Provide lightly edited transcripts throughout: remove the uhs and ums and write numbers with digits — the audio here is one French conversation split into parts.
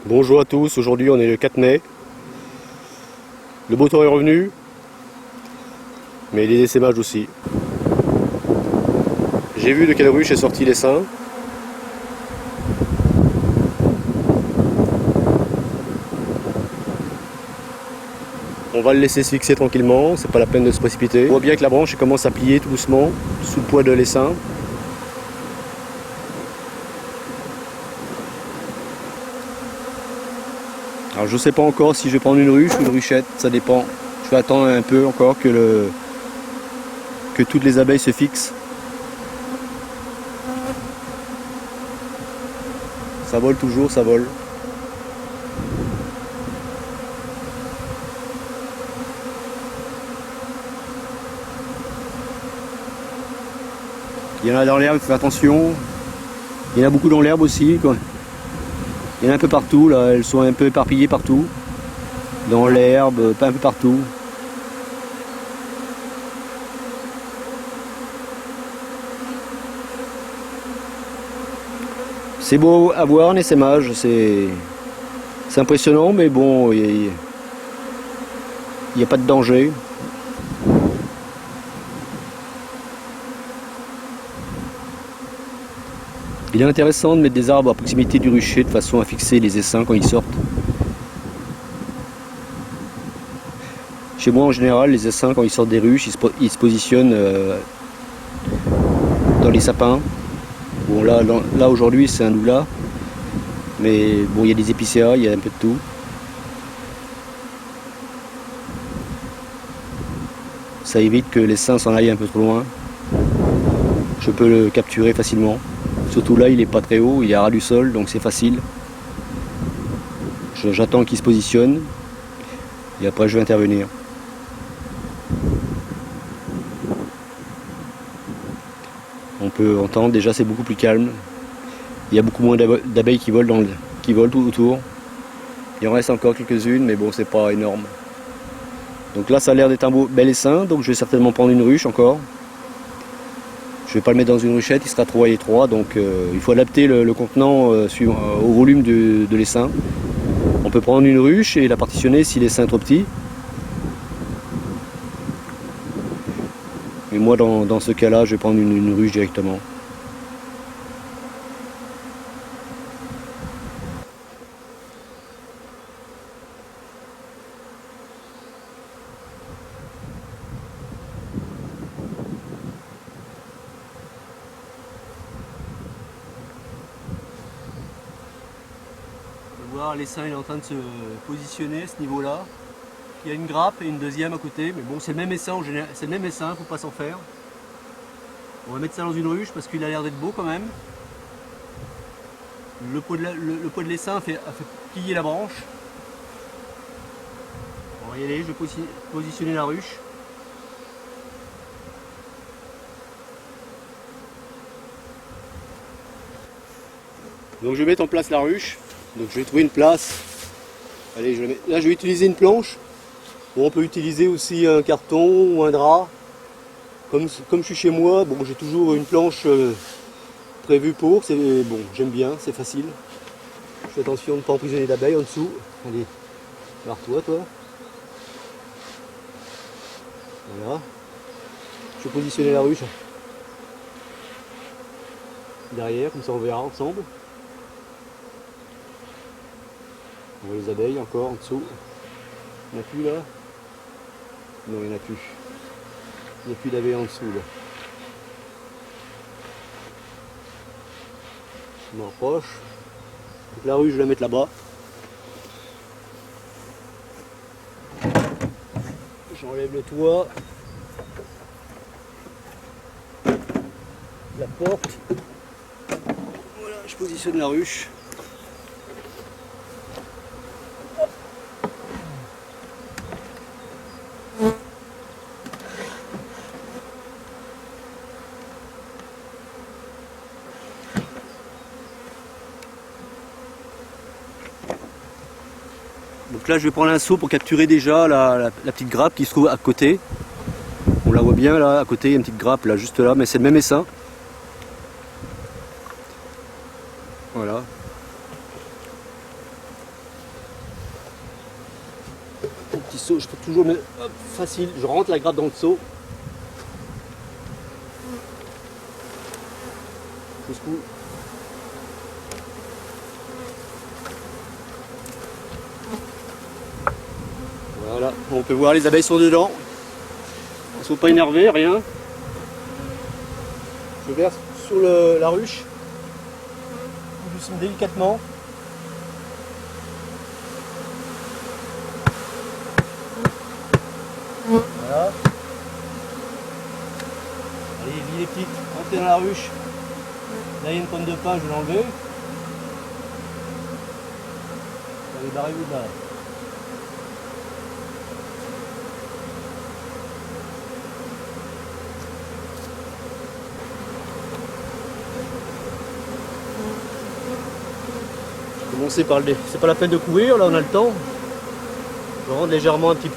Bonjour à tous, aujourd'hui on est le 4 mai. Le beau temps est revenu, mais les essaimages aussi. J'ai vu de quelle ruche est sorti l'essaim. On va le laisser se fixer tranquillement, c'est pas la peine de se précipiter. On voit bien que la branche commence à plier tout doucement sous le poids de l'essaim. Alors je sais pas encore si je vais prendre une ruche ou une ruchette, ça dépend. Je vais attendre un peu encore que toutes les abeilles se fixent. Ça vole toujours, ça vole. Il y en a dans l'herbe, il faut faire attention. Il y en a beaucoup dans l'herbe aussi, quoi. Il y en a un peu partout, là, elles sont un peu éparpillées partout. Dans l'herbe, pas un peu partout. C'est beau à voir un essaimage, c'est impressionnant, mais bon, il n'y a pas de danger. Il est intéressant de mettre des arbres à proximité du rucher de façon à fixer les essaims quand ils sortent. Chez moi en général, les essaims quand ils sortent des ruches, ils se positionnent dans les sapins. Bon là aujourd'hui c'est un douglas, mais bon il y a des épicéas, il y a un peu de tout. Ça évite que l'essaim s'en aille un peu trop loin. Je peux le capturer facilement. Surtout là, il n'est pas très haut, il est à ras du sol, donc c'est facile. J'attends qu'il se positionne et après je vais intervenir. On peut entendre, déjà c'est beaucoup plus calme. Il y a beaucoup moins d'abeilles qui volent tout autour. Il en reste encore quelques-unes, mais bon, c'est pas énorme. Donc là, ça a l'air d'être un bel essaim, donc je vais certainement prendre une ruche encore. Je ne vais pas le mettre dans une ruchette, il sera trop étroit, donc il faut adapter le contenant au volume de l'essaim. On peut prendre une ruche et la partitionner si l'essaim est trop petit. Mais moi, dans ce cas-là, je vais prendre une ruche directement. Voir l'essaim est en train de se positionner à ce niveau là. Il y a une grappe et une deuxième à côté, mais bon c'est le même essaim en général, c'est le même essaim, faut pas s'en faire. On va mettre ça dans une ruche parce qu'il a l'air d'être beau quand même. Le poids de l'essaim a fait plier la branche. On va y aller, je vais positionner la ruche. Donc je vais mettre en place la ruche. Donc je vais trouver une place. Allez, là je vais utiliser une planche. Bon, on peut utiliser aussi un carton ou un drap. Comme je suis chez moi, bon, j'ai toujours une planche prévue pour. Bon, j'aime bien, c'est facile. Je fais attention de ne pas emprisonner d'abeilles en dessous. Allez, barre-toi, toi. Voilà. Je vais positionner la ruche derrière, comme ça on verra ensemble. On voit les abeilles encore en dessous. Il n'y en a plus là? Non, il n'y en a plus. Il n'y a plus d'abeilles en dessous là. Je me rapproche. Donc la ruche, je vais la mettre là-bas. J'enlève le toit. La porte. Voilà, je positionne la ruche. Donc là je vais prendre un seau pour capturer déjà la petite grappe qui se trouve à côté. On la voit bien là, à côté il y a une petite grappe là, juste là, mais c'est le même essaim. Voilà. petit seau, je peux toujours mettre facile, je rentre la grappe dans le seau. Jusqu'où. Voilà, on peut voir les abeilles sont dedans. Elles ne sont pas énervées, rien. Je verse sur la ruche, doucement, délicatement. Voilà. Allez-y les petites, rentrez dans la ruche. Là il y a une pomme de pin, je vais l'enlever. Allez, barrez-vous de là. Commencer par le... C'est pas la peine de courir, là on a le temps. Je rentre légèrement un petit peu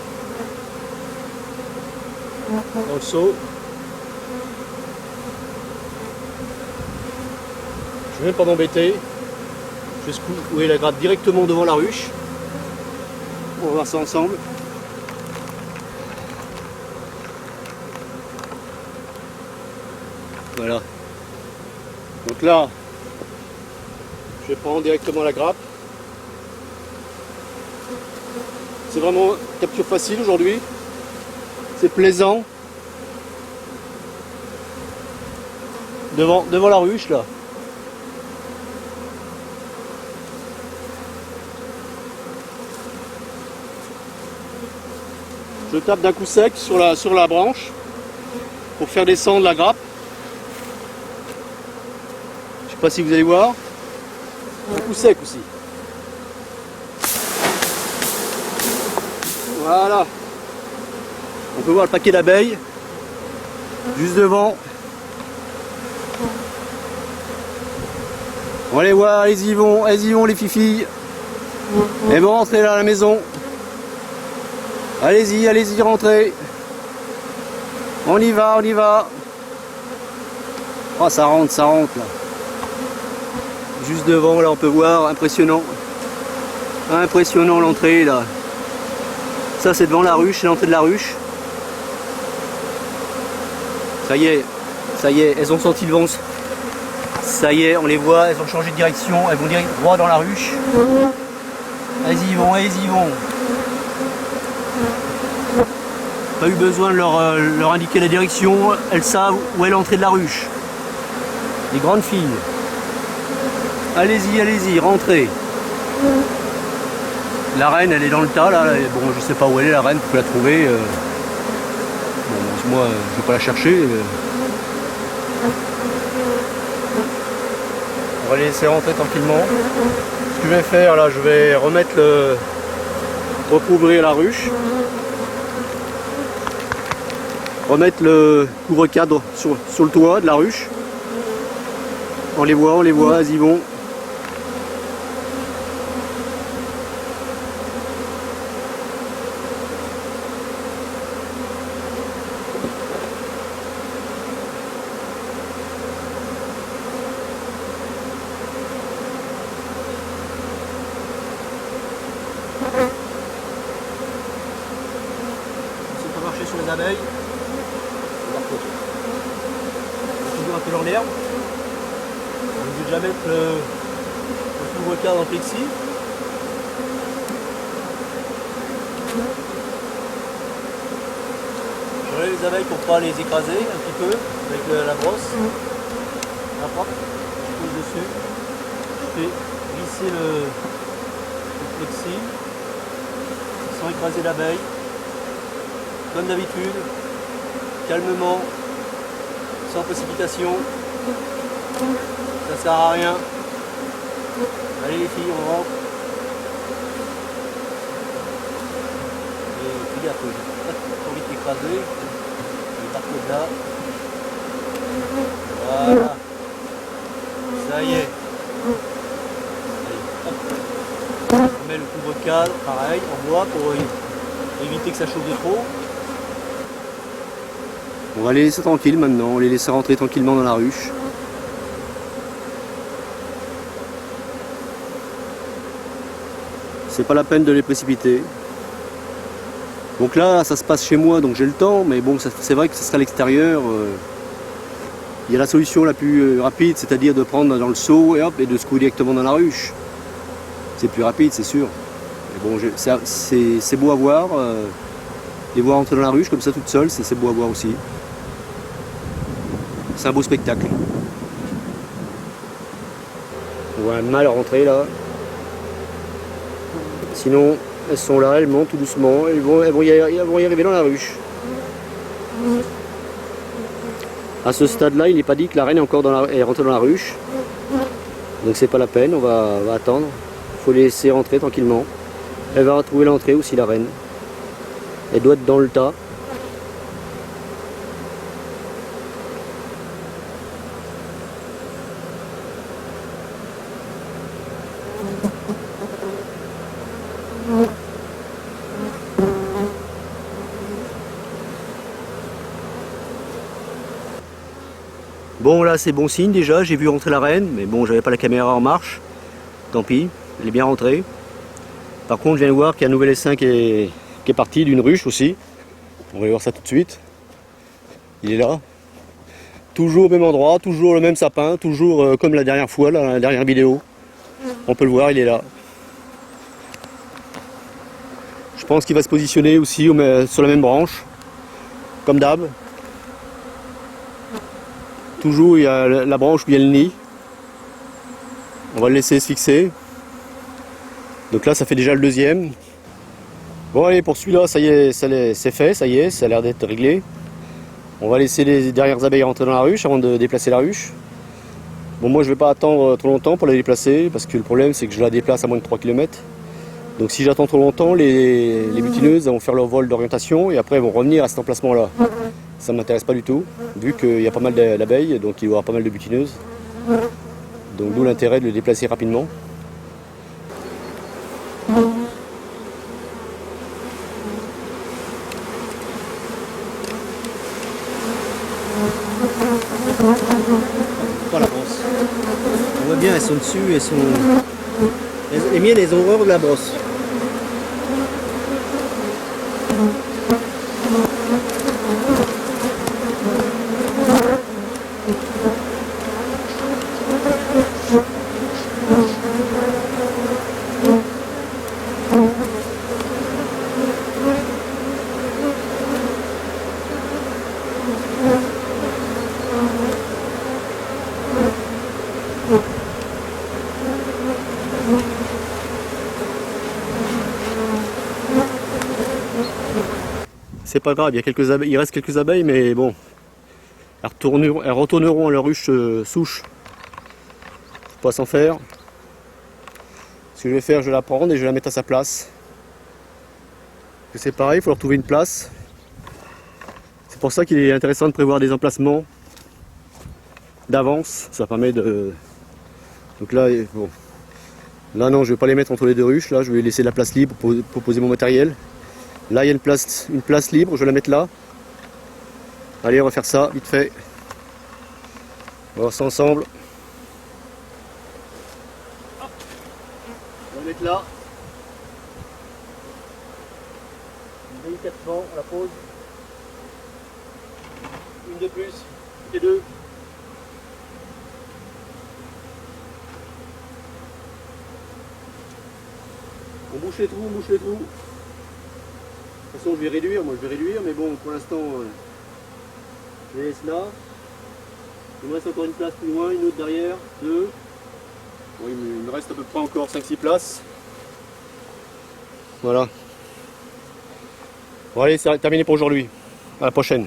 dans le seau. Je vais même pas m'embêter. Je vais secouer la grappe directement devant la ruche. On va voir ça ensemble. Voilà. Donc là, je vais prendre directement la grappe. C'est vraiment capture facile aujourd'hui. C'est plaisant. Devant la ruche là. Je tape d'un coup sec sur la branche pour faire descendre la grappe. Je ne sais pas si vous allez voir. Un coup sec aussi. Voilà. On peut voir le paquet d'abeilles juste devant. On va aller voir, elles y vont les fifilles. Elles vont rentrer là à la maison. Allez-y, allez-y, rentrez. On y va, on y va. Oh, ça rentre là. Juste devant, là, on peut voir, impressionnant. Impressionnant l'entrée, là. Ça, c'est devant la ruche, c'est l'entrée de la ruche. Ça y est, elles ont senti le vent. Ça y est, on les voit, elles ont changé de direction, elles vont direct droit dans la ruche. Elles y vont, elles y vont. Pas eu besoin de leur indiquer la direction, elles savent où est l'entrée de la ruche. Les grandes filles. Allez-y, allez-y, rentrez. La reine, elle est dans le tas là. Bon, je sais pas où elle est la reine, vous pouvez la trouver. Bon, moi, je vais pas la chercher. On va les laisser rentrer tranquillement. Ce que je vais faire là, je vais recouvrir la ruche. Remettre le couvre-cadre sur le toit de la ruche. On les voit, elles y vont. C'est pas marcher sur les abeilles. Toujours un peu dans l'herbe. Je vais déjà mettre le couvre-cadre en plexi. Je relève les abeilles pour ne pas les écraser un petit peu avec la brosse. La propre. Je pose dessus. Je fais glisser le plexi sans écraser l'abeille. Comme d'habitude, calmement, sans précipitation. Ça sert à rien. Allez les filles, on rentre. Et puis gaffe, j'ai pas trop vite écraser. Je vais partir de là. Voilà. Ça y est. Allez, hop. On met le couvre-cadre, pareil, en bois pour éviter que ça chauffe de trop. On va les laisser tranquilles maintenant, on les laisser rentrer tranquillement dans la ruche. C'est pas la peine de les précipiter. Donc là, ça se passe chez moi, donc j'ai le temps, mais bon, c'est vrai que ce sera à l'extérieur. Il y a la solution la plus rapide, c'est-à-dire de prendre dans le seau et, hop, et de secouer directement dans la ruche. C'est plus rapide, c'est sûr. Mais bon, c'est beau à voir. Les voir entrer dans la ruche comme ça toute seule, c'est beau à voir aussi. C'est un beau spectacle. On voit un mâle rentrer là. Sinon, elles sont là, elles montent tout doucement, elles vont y arriver dans la ruche. À ce stade-là, il n'est pas dit que la reine est rentrée dans la ruche. Donc c'est pas la peine, on va attendre. Il faut les laisser rentrer tranquillement. Elle va trouver l'entrée aussi, la reine. Elle doit être dans le tas. Bon là c'est bon signe déjà, j'ai vu rentrer la reine, mais bon j'avais pas la caméra en marche, tant pis, elle est bien rentrée. Par contre je viens de voir qu'il y a un nouvel essaim qui est parti d'une ruche aussi, on va aller voir ça tout de suite. Il est là, toujours au même endroit, toujours le même sapin, toujours comme la dernière fois, la dernière vidéo. On peut le voir, il est là. Je pense qu'il va se positionner aussi sur la même branche, comme d'hab. Toujours il y a la branche où il y a le nid. On va le laisser se fixer. Donc là ça fait déjà le deuxième. Bon allez, pour celui-là, ça y est, c'est fait, ça y est, ça a l'air d'être réglé. On va laisser les dernières abeilles rentrer dans la ruche avant de déplacer la ruche. Bon moi je vais pas attendre trop longtemps pour la déplacer, parce que le problème c'est que je la déplace à moins de 3 km. Donc si j'attends trop longtemps, les butineuses vont faire leur vol d'orientation et après elles vont revenir à cet emplacement-là. Ça ne m'intéresse pas du tout, vu qu'il y a pas mal d'abeilles, donc il y aura pas mal de butineuses. Donc d'où l'intérêt de le déplacer rapidement. Pas la brosse. On voit bien, elles sont dessus, elles sont... Les miennes, elles ont horreur de la brosse. C'est pas grave, il reste quelques abeilles, mais bon, elles retourneront à leur ruche souche. Faut pas s'en faire. Ce que je vais faire, je vais la prendre et je vais la mettre à sa place. C'est pareil, il faut leur trouver une place. C'est pour ça qu'il est intéressant de prévoir des emplacements d'avance. Ça permet de... Donc là, bon. Là non, je vais pas les mettre entre les deux ruches. Là, je vais laisser la place libre pour poser mon matériel. Là, il y a une place libre, je vais la mettre là. Allez, on va faire ça, vite fait. On va voir ça ensemble. On va la mettre là. Délicatement, on la pose. Une de plus, et deux. On bouche les trous, on bouche les trous. De toute façon, je vais réduire, mais bon, pour l'instant, je les laisse là. Il me reste encore une place plus loin, une autre derrière, deux. Bon, il me reste à peu près encore 5-6 places. Voilà. Bon allez, c'est terminé pour aujourd'hui. À la prochaine.